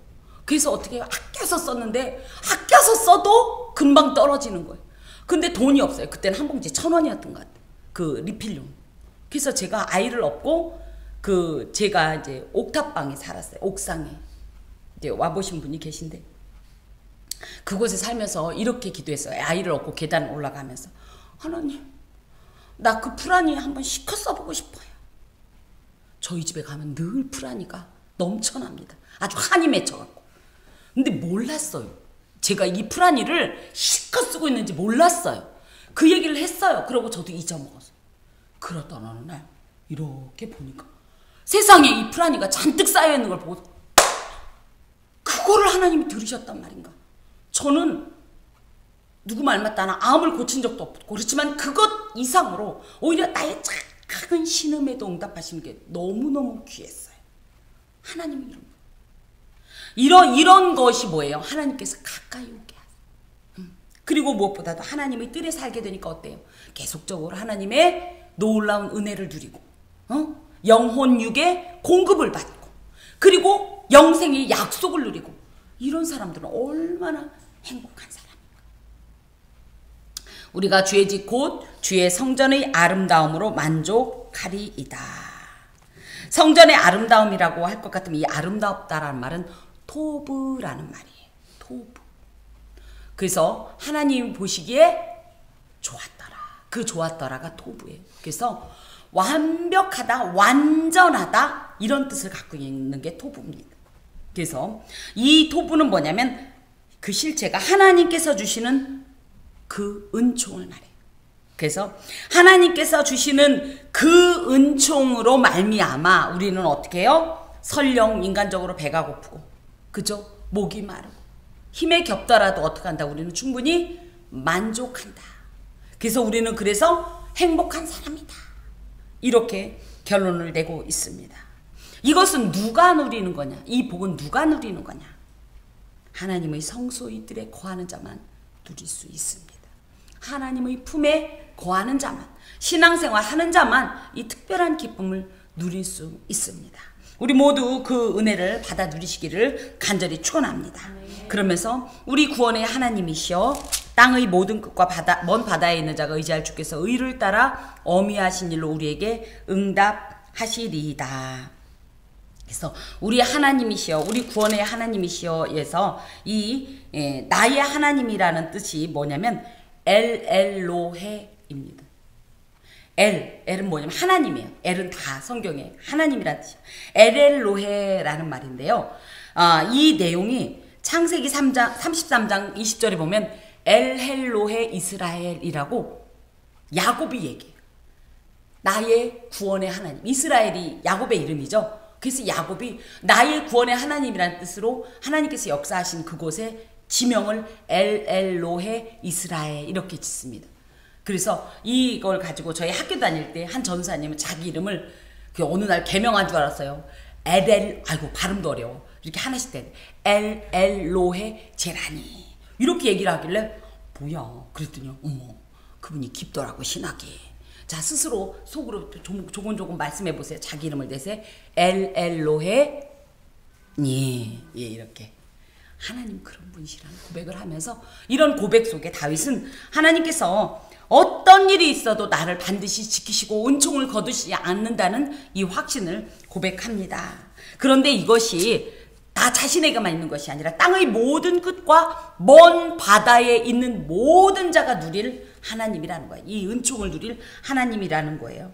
그래서 어떻게 아껴서 썼는데 아껴서 써도 금방 떨어지는 거예요. 근데 돈이 없어요. 그때는 한 봉지 1,000원이었던 것 같아요. 그 리필용. 그래서 제가 아이를 업고 제가 이제 옥탑방에 살았어요. 옥상에. 이제 와보신 분이 계신데 그곳에 살면서 이렇게 기도했어요. 아이를 업고 계단 올라가면서 하나님 나 그 프라니 한번 시켜 써보고 싶어요. 저희 집에 가면 늘 프라니가 넘쳐납니다. 아주 한이 맺혀갖고. 근데 몰랐어요. 제가 이 프라니를 시커 쓰고 있는지 몰랐어요. 그 얘기를 했어요. 그러고 저도 잊어먹었어요. 그러던 어느 날 이렇게 보니까 세상에 이 프라니가 잔뜩 쌓여있는 걸 보고 그거를 하나님이 들으셨단 말인가. 저는 누구 말 맞다나 암을 고친 적도 없고 그렇지만 그것 이상으로 오히려 나의 작은 신음에도 응답하시는 게 너무너무 귀했어요. 하나님이 이런 것이 뭐예요? 하나님께서 가까이 오게 하세요. 그리고 무엇보다도 하나님의 뜰에 살게 되니까 어때요? 계속적으로 하나님의 놀라운 은혜를 누리고 영혼 육의 공급을 받고 그리고 영생의 약속을 누리고 이런 사람들은 얼마나 행복한 사람입니까? 우리가 주의 집 곧 주의 성전의 아름다움으로 만족하리이다. 성전의 아름다움이라고 할 것 같으면 이 아름답다라는 말은 토브라는 말이에요. 토브. 그래서 하나님 보시기에 좋았더라. 그 좋았더라가 토브예요. 그래서 완벽하다, 완전하다 이런 뜻을 갖고 있는 게 토브입니다. 그래서 이 토브는 뭐냐면 그 실체가 하나님께서 주시는 그 은총을 말해요. 그래서 하나님께서 주시는 그 은총으로 말미암아 우리는 어떻게 해요? 설령 인간적으로 배가 고프고 그죠? 목이 마르고 힘에 겹더라도 어떻게 한다? 우리는 충분히 만족한다. 그래서 우리는 그래서 행복한 사람이다. 이렇게 결론을 내고 있습니다. 이것은 누가 누리는 거냐? 이 복은 누가 누리는 거냐? 하나님의 성소이들에 거하는 자만 누릴 수 있습니다. 하나님의 품에 거하는 자만, 신앙생활 하는 자만 이 특별한 기쁨을 누릴 수 있습니다. 우리 모두 그 은혜를 받아 누리시기를 간절히 축원합니다. 그러면서 우리 구원의 하나님이시여 땅의 모든 끝과 먼 바다에 있는 자가 의지할 주께서 의를 따라 어미하신 일로 우리에게 응답하시리이다. 그래서 우리 하나님이시여, 우리 구원의 하나님이시여에서 이 나의 하나님이라는 뜻이 뭐냐면 엘로헤입니다. 엘은 뭐냐면 하나님이에요. 엘은 다 성경에 하나님이라는 뜻이에요. 엘로헤라는 말인데요. 이 내용이 창세기 33장 20절에 보면 엘헬로헤 이스라엘이라고 야곱이 얘기해요. 나의 구원의 하나님. 이스라엘이 야곱의 이름이죠. 그래서 야곱이 나의 구원의 하나님이라는 뜻으로 하나님께서 역사하신 그곳에 지명을 엘로헤 이스라엘 이렇게 짓습니다. 그래서 이걸 가지고 저희 학교 다닐 때 한 전사님은 자기 이름을 어느 날 개명한 줄 알았어요. 아이고 발음도 어려워. 이렇게 하나씩 때 엘로헤 제라니 이렇게 얘기를 하길래 뭐야 그랬더니 어머 그분이 깊더라고 신학이. 자 스스로 속으로 조금 말씀해 보세요. 자기 이름을 대세 엘로헤 예 이렇게 하나님 그런 분이시라는 고백을 하면서 이런 고백 속에 다윗은 하나님께서 어떤 일이 있어도 나를 반드시 지키시고 은총을 거두시지 않는다는 이 확신을 고백합니다. 그런데 이것이 나 자신에게만 있는 것이 아니라 땅의 모든 끝과 먼 바다에 있는 모든 자가 누릴 하나님이라는 거예요. 이 은총을 누릴 하나님이라는 거예요.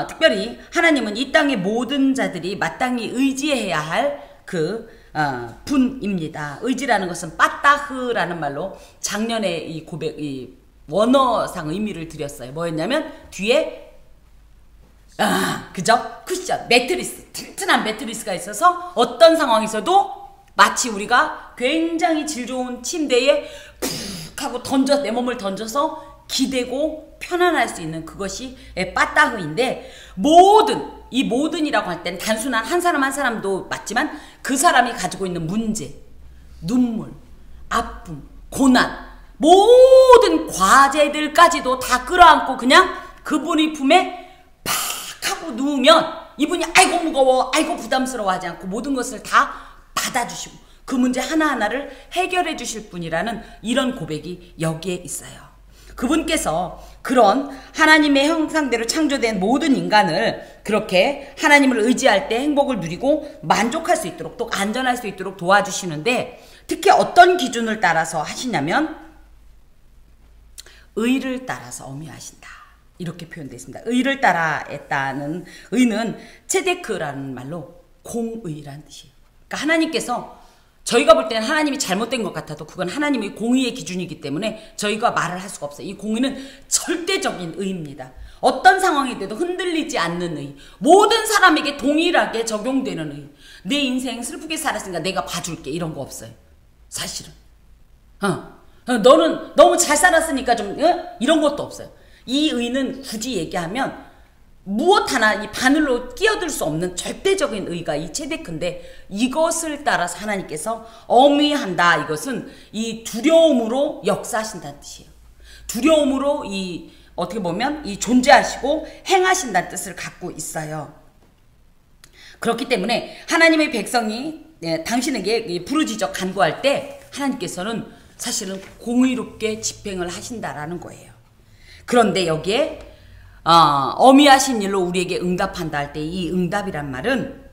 특별히 하나님은 이 땅의 모든 자들이 마땅히 의지해야 할 그 분입니다. 의지라는 것은 빠따흐라는 말로 작년에 이 고백, 이 원어상 의미를 드렸어요. 뭐였냐면 뒤에 그죠? 쿠션, 매트리스, 튼튼한 매트리스가 있어서 어떤 상황에서도 마치 우리가 굉장히 질 좋은 침대에 푹 하고 내 몸을 던져서 기대고 편안할 수 있는 그것이 빠따흐인데 이 모든이라고 할 땐 단순한 한 사람 한 사람도 맞지만 그 사람이 가지고 있는 문제, 눈물, 아픔, 고난 모든 과제들까지도 다 끌어안고 그냥 그분의 품에 팍 하고 누우면 이분이 아이고 무거워 아이고 부담스러워 하지 않고 모든 것을 다 받아주시고 그 문제 하나하나를 해결해 주실 분이라는 이런 고백이 여기에 있어요. 그분께서 그런 하나님의 형상대로 창조된 모든 인간을 그렇게 하나님을 의지할 때 행복을 누리고 만족할 수 있도록 또 안전할 수 있도록 도와주시는데 특히 어떤 기준을 따라서 하시냐면 의를 따라서 어미하신다. 이렇게 표현되어 있습니다. 의를 따라 했다는 의는 체데크라는 말로 공의라는 뜻이에요. 그러니까 하나님께서 저희가 볼 때는 하나님이 잘못된 것 같아도 그건 하나님의 공의의 기준이기 때문에 저희가 말을 할 수가 없어요. 이 공의는 절대적인 의입니다. 어떤 상황이 돼도 흔들리지 않는 의, 모든 사람에게 동일하게 적용되는 의. 내 인생 슬프게 살았으니까 내가 봐줄게 이런 거 없어요. 사실은 너는 너무 잘 살았으니까 좀 이런 것도 없어요. 이 의는 굳이 얘기하면 무엇 하나 이 바늘로 끼어들 수 없는 절대적인 의가 이 체데크인데 이것을 따라서 하나님께서 어미한다. 이것은 이 두려움으로 역사하신다는 뜻이에요. 두려움으로 이 어떻게 보면 이 존재하시고 행하신다는 뜻을 갖고 있어요. 그렇기 때문에 하나님의 백성이 당신에게 부르짖어 간구할 때 하나님께서는 사실은 공의롭게 집행을 하신다라는 거예요. 그런데 여기에 어미하신 일로 우리에게 응답한다 할 때 이 응답이란 말은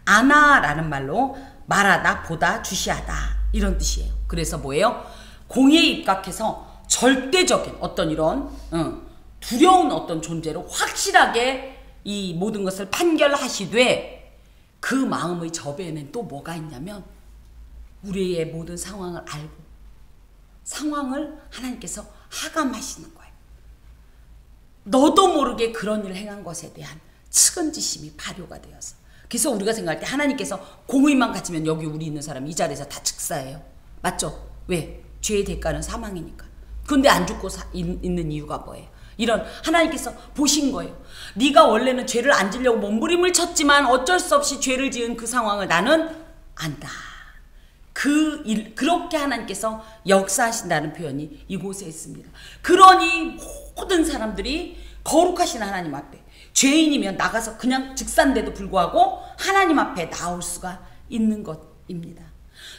아나라는 말로 말하다, 보다, 주시하다 이런 뜻이에요. 그래서 뭐예요? 공의에 입각해서 절대적인 어떤 이런 두려운 어떤 존재로 확실하게 이 모든 것을 판결하시되 그 마음의 저배에는 또 뭐가 있냐면 우리의 모든 상황을 알고 상황을 하나님께서 하감하시는 거예요. 너도 모르게 그런 일을 행한 것에 대한 측은지심이 발효가 되어서 그래서 우리가 생각할 때 하나님께서 공의만 가지면 여기 우리 있는 사람 이 자리에서 다 즉사예요. 맞죠? 왜? 죄의 대가는 사망이니까. 근데 안 죽고 있는 이유가 뭐예요? 이런 하나님께서 보신 거예요. 네가 원래는 죄를 안 지려고 몸부림을 쳤지만 어쩔 수 없이 죄를 지은 그 상황을 나는 안다. 그렇게 하나님께서 역사하신다는 표현이 이곳에 있습니다. 그러니 모든 사람들이 거룩하신 하나님 앞에 죄인이면 나가서 그냥 직사인데도 불구하고 하나님 앞에 나올 수가 있는 것입니다.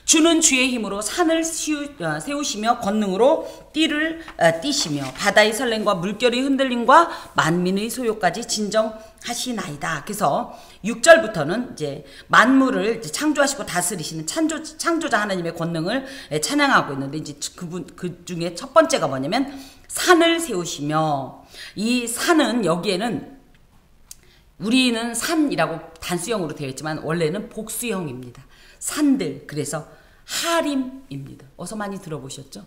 주는 주의 힘으로 산을 세우시며 권능으로 띠를 띠시며 바다의 설렘과 물결의 흔들림과 만민의 소요까지 진정하시나이다. 그래서 6절부터는 이제 만물을 이제 창조하시고 다스리시는 창조자 하나님의 권능을 찬양하고 있는데, 이제 그 중에 첫 번째가 뭐냐면 산을 세우시며, 이 산은 여기에는 우리는 산이라고 단수형으로 되어 있지만 원래는 복수형입니다. 산들, 그래서 하림입니다. 어서 많이 들어보셨죠?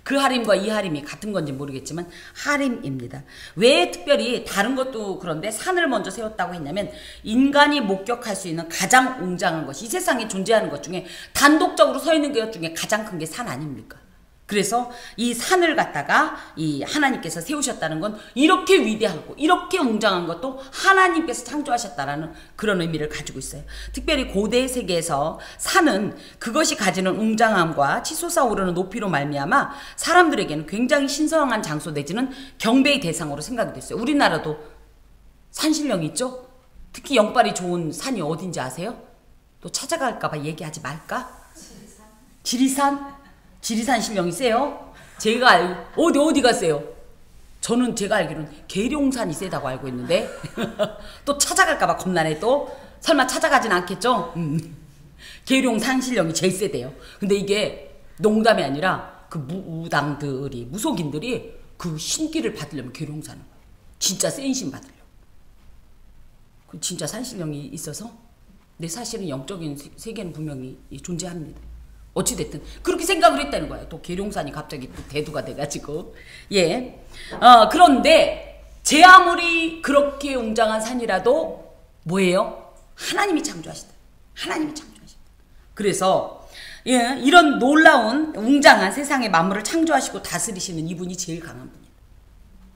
그 하림과 이 하림이 같은 건지 모르겠지만 하림입니다. 왜 특별히 다른 것도 그런데 산을 먼저 세웠다고 했냐면, 인간이 목격할 수 있는 가장 웅장한 것이, 이 세상에 존재하는 것 중에 단독적으로 서 있는 것 중에 가장 큰 게 산 아닙니까? 그래서 이 산을 갖다가 이 하나님께서 세우셨다는 건 이렇게 위대하고 이렇게 웅장한 것도 하나님께서 창조하셨다라는 그런 의미를 가지고 있어요. 특별히 고대 세계에서 산은 그것이 가지는 웅장함과 치솟아 오르는 높이로 말미암아 사람들에게는 굉장히 신성한 장소 내지는 경배의 대상으로 생각이 됐어요. 우리나라도 산신령이 있죠? 특히 영빨이 좋은 산이 어딘지 아세요? 또 찾아갈까봐 얘기하지 말까? 지리산? 지리산 신령이 세요? 제가 어디 가세요? 저는 제가 알기로는 계룡산이 세다고 알고 있는데 또 찾아갈까봐 겁나네. 또 설마 찾아가진 않겠죠? 계룡산 신령이 제일 세대요. 근데 이게 농담이 아니라 그 무속인들이 그 신기를 받으려면 계룡산을 진짜 센 신 받으려고, 그 진짜 산신령이 있어서. 근데 사실은 영적인 세계는 분명히 존재합니다. 어찌됐든 그렇게 생각을 했다는 거예요. 또 계룡산이 갑자기 또 대두가 돼가지고. 예. 그런데 제 아무리 그렇게 웅장한 산이라도 뭐예요? 하나님이 창조하시다. 하나님이 창조하시다. 그래서 예, 이런 놀라운 웅장한 세상의 만물을 창조하시고 다스리시는 이분이 제일 강한 분이에요.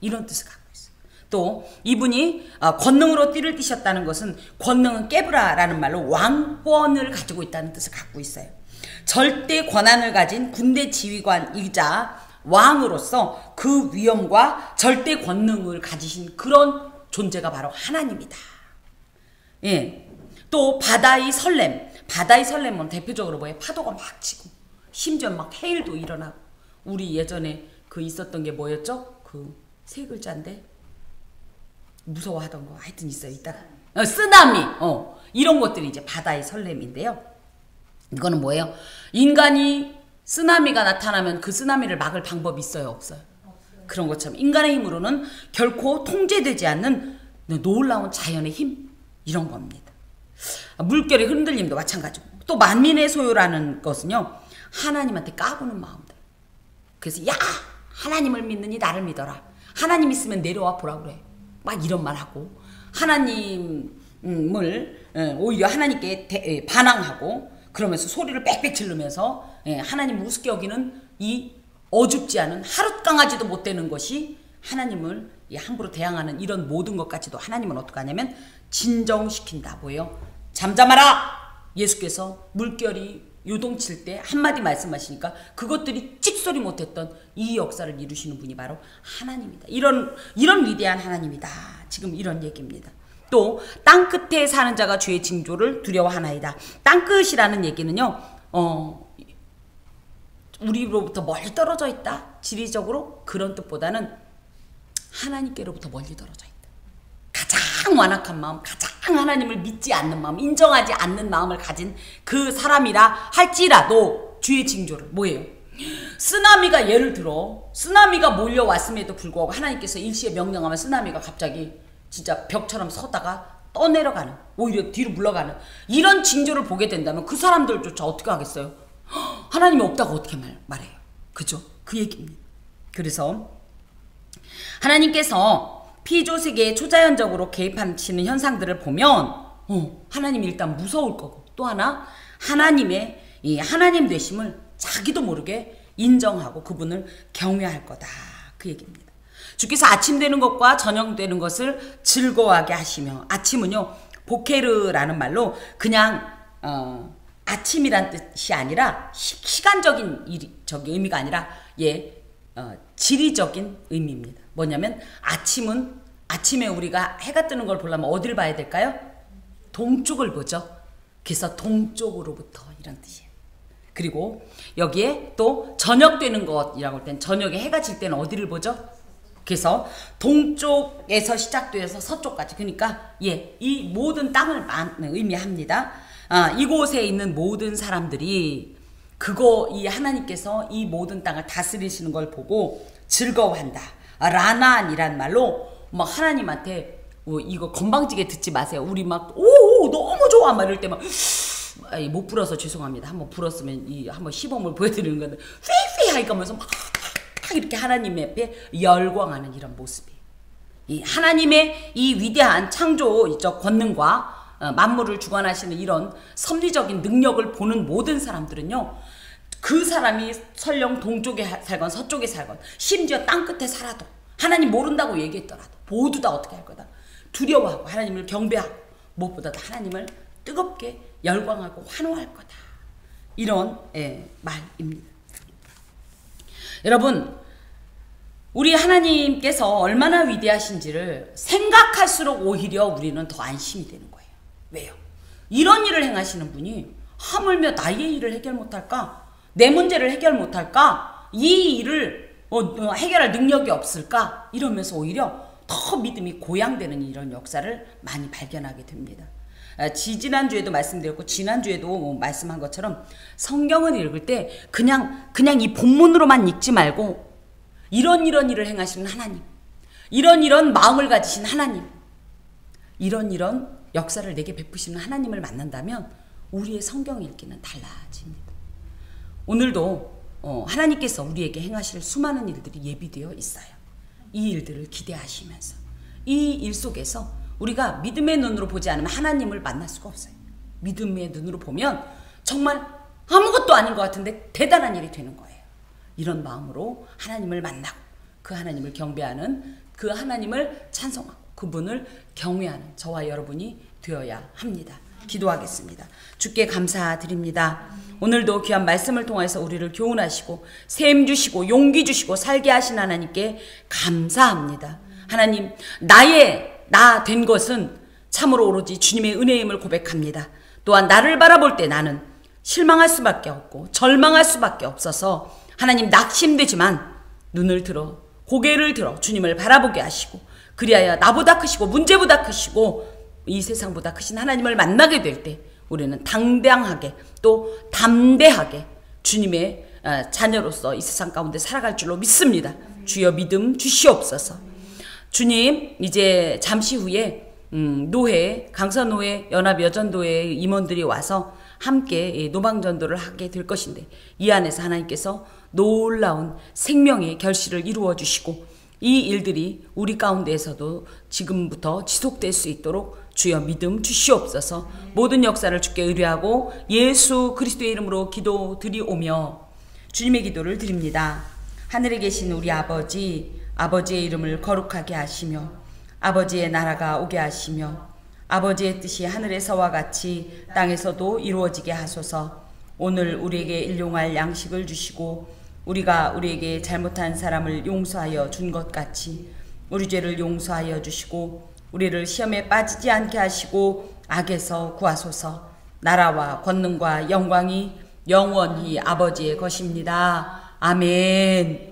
이런 뜻을 갖고 있어요. 또 이분이 권능으로 띠를 띠셨다는 것은, 권능은 깨브라라는 말로 왕권을 가지고 있다는 뜻을 갖고 있어요. 절대 권한을 가진 군대 지휘관이자 왕으로서 그 위엄과 절대 권능을 가지신 그런 존재가 바로 하나님이다. 예. 또 바다의 설렘. 바다의 설렘은 대표적으로 뭐예요? 파도가 막 치고 심지어 막 해일도 일어나고. 우리 예전에 그 있었던 게 뭐였죠? 그 세 글자인데 무서워하던 거 하여튼 있어요. 이따가 쓰나미. 이런 것들이 이제 바다의 설렘인데요. 이거는 뭐예요? 인간이 쓰나미가 나타나면 그 쓰나미를 막을 방법이 있어요? 없어요? 그런 것처럼 인간의 힘으로는 결코 통제되지 않는 놀라운 자연의 힘, 이런 겁니다. 물결의 흔들림도 마찬가지고. 또 만민의 소유라는 것은요, 하나님한테 까부는 마음들. 그래서 야, 하나님을 믿느니 나를 믿어라. 하나님 있으면 내려와 보라 그래. 막 이런 말 하고, 하나님을 오히려 하나님께 반항하고, 그러면서 소리를 빽빽 지르면서 하나님을 우습게 여기는 이 어줍지 않은 하룻강아지도 못 되는 것이 하나님을 함부로 대항하는 이런 모든 것까지도 하나님은 어떻게 하냐면 진정시킨다. 뭐예요? 잠잠하라! 예수께서 물결이 요동칠 때 한마디 말씀하시니까 그것들이 찍소리 못했던 이 역사를 이루시는 분이 바로 하나님이다. 이런 위대한 하나님이다. 지금 이런 얘기입니다. 또 땅끝에 사는 자가 주의 징조를 두려워하나이다. 땅끝이라는 얘기는요, 우리로부터 멀리 떨어져 있다. 지리적으로 그런 뜻보다는 하나님께로부터 멀리 떨어져 있다. 가장 완악한 마음, 가장 하나님을 믿지 않는 마음, 인정하지 않는 마음을 가진 그 사람이라 할지라도 주의 징조를 뭐예요? 쓰나미가 예를 들어 쓰나미가 몰려왔음에도 불구하고 하나님께서 일시에 명령하면 쓰나미가 갑자기 진짜 벽처럼 서다가 떠내려가는, 오히려 뒤로 물러가는 이런 징조를 보게 된다면 그 사람들조차 어떻게 하겠어요? 하나님이 없다고 어떻게 말해요? 그죠? 그 얘기입니다. 그래서 하나님께서 피조세계에 초자연적으로 개입하시는 현상들을 보면 하나님이 일단 무서울 거고, 또 하나 하나님의 이 하나님 되심을 자기도 모르게 인정하고 그분을 경외할 거다. 그 얘기입니다. 주께서 아침 되는 것과 저녁 되는 것을 즐거워하게 하시며, 아침은요 보케르라는 말로 그냥 아침이란 뜻이 아니라 시간적인 의미가 아니라 지리적인 의미입니다. 뭐냐면 아침에 우리가 해가 뜨는 걸 보려면 어디를 봐야 될까요? 동쪽을 보죠. 그래서 동쪽으로부터 이런 뜻이에요. 그리고 여기에 또 저녁 되는 것이라고 할 땐 저녁에 해가 질 때는 어디를 보죠? 그래서 동쪽에서 시작돼서 서쪽까지, 그러니까 이 모든 땅을 의미합니다. 이곳에 있는 모든 사람들이 이 하나님께서 이 모든 땅을 다스리시는 걸 보고 즐거워한다. 라난이란 말로 막 하나님한테 이거 건방지게 듣지 마세요. 우리 막 오 너무 좋아 막 이럴 때 막 못 불어서 죄송합니다. 한번 불었으면 한번 시범을 보여드리는 건데 휘휘 하니까 하면서 막 이렇게 하나님 앞에 열광하는 이런 모습이에요. 이 하나님의 이 위대한 창조적 권능과 만물을 주관하시는 이런 섭리적인 능력을 보는 모든 사람들은요, 그 사람이 설령 동쪽에 살건 서쪽에 살건 심지어 땅끝에 살아도 하나님 모른다고 얘기했더라도 모두 다 어떻게 할 거다? 두려워하고 하나님을 경배하고 무엇보다도 하나님을 뜨겁게 열광하고 환호할 거다. 이런 말입니다. 여러분, 우리 하나님께서 얼마나 위대하신지를 생각할수록 오히려 우리는 더 안심이 되는 거예요. 왜요? 이런 일을 행하시는 분이 하물며 나의 일을 해결 못할까? 내 문제를 해결 못할까? 이 일을 해결할 능력이 없을까? 이러면서 오히려 더 믿음이 고양되는 이런 역사를 많이 발견하게 됩니다. 지난주에도 말씀드렸고 지난주에도 말씀한 것처럼 성경을 읽을 때 그냥 이 본문으로만 읽지 말고 이런 일을 행하시는 하나님, 이런 마음을 가지신 하나님, 이런 역사를 내게 베푸시는 하나님을 만난다면 우리의 성경 읽기는 달라집니다. 오늘도 하나님께서 우리에게 행하실 수많은 일들이 예비되어 있어요. 이 일들을 기대하시면서 이 일 속에서 우리가 믿음의 눈으로 보지 않으면 하나님을 만날 수가 없어요. 믿음의 눈으로 보면 정말 아무것도 아닌 것 같은데 대단한 일이 되는 거예요. 이런 마음으로 하나님을 만나고 그 하나님을 경배하는, 그 하나님을 찬송하고 그분을 경외하는 저와 여러분이 되어야 합니다. 기도하겠습니다. 주께 감사드립니다. 오늘도 귀한 말씀을 통해서 우리를 교훈하시고 셈 주시고 용기 주시고 살게 하신 하나님께 감사합니다. 하나님, 나 된 것은 참으로 오로지 주님의 은혜임을 고백합니다. 또한 나를 바라볼 때 나는 실망할 수밖에 없고 절망할 수밖에 없어서 하나님 낙심되지만 눈을 들어 고개를 들어 주님을 바라보게 하시고 그리하여 나보다 크시고 문제보다 크시고 이 세상보다 크신 하나님을 만나게 될 때 우리는 당당하게 또 담대하게 주님의 자녀로서 이 세상 가운데 살아갈 줄로 믿습니다. 주여 믿음 주시옵소서. 주님, 이제 잠시 후에 강서노회 연합여전도회 임원들이 와서 함께 노방전도를 하게 될 것인데 이 안에서 하나님께서 놀라운 생명의 결실을 이루어 주시고 이 일들이 우리 가운데에서도 지금부터 지속될 수 있도록 주여 믿음 주시옵소서. 모든 역사를 주께 의뢰하고 예수 그리스도의 이름으로 기도드리오며 주님의 기도를 드립니다. 하늘에 계신 우리 아버지의 이름을 거룩하게 하시며 아버지의 나라가 오게 하시며 아버지의 뜻이 하늘에서와 같이 땅에서도 이루어지게 하소서. 오늘 우리에게 일용할 양식을 주시고 우리가 우리에게 잘못한 사람을 용서하여 준 것 같이 우리 죄를 용서하여 주시고 우리를 시험에 빠지지 않게 하시고 악에서 구하소서. 나라와 권능과 영광이 영원히 아버지의 것입니다. 아멘.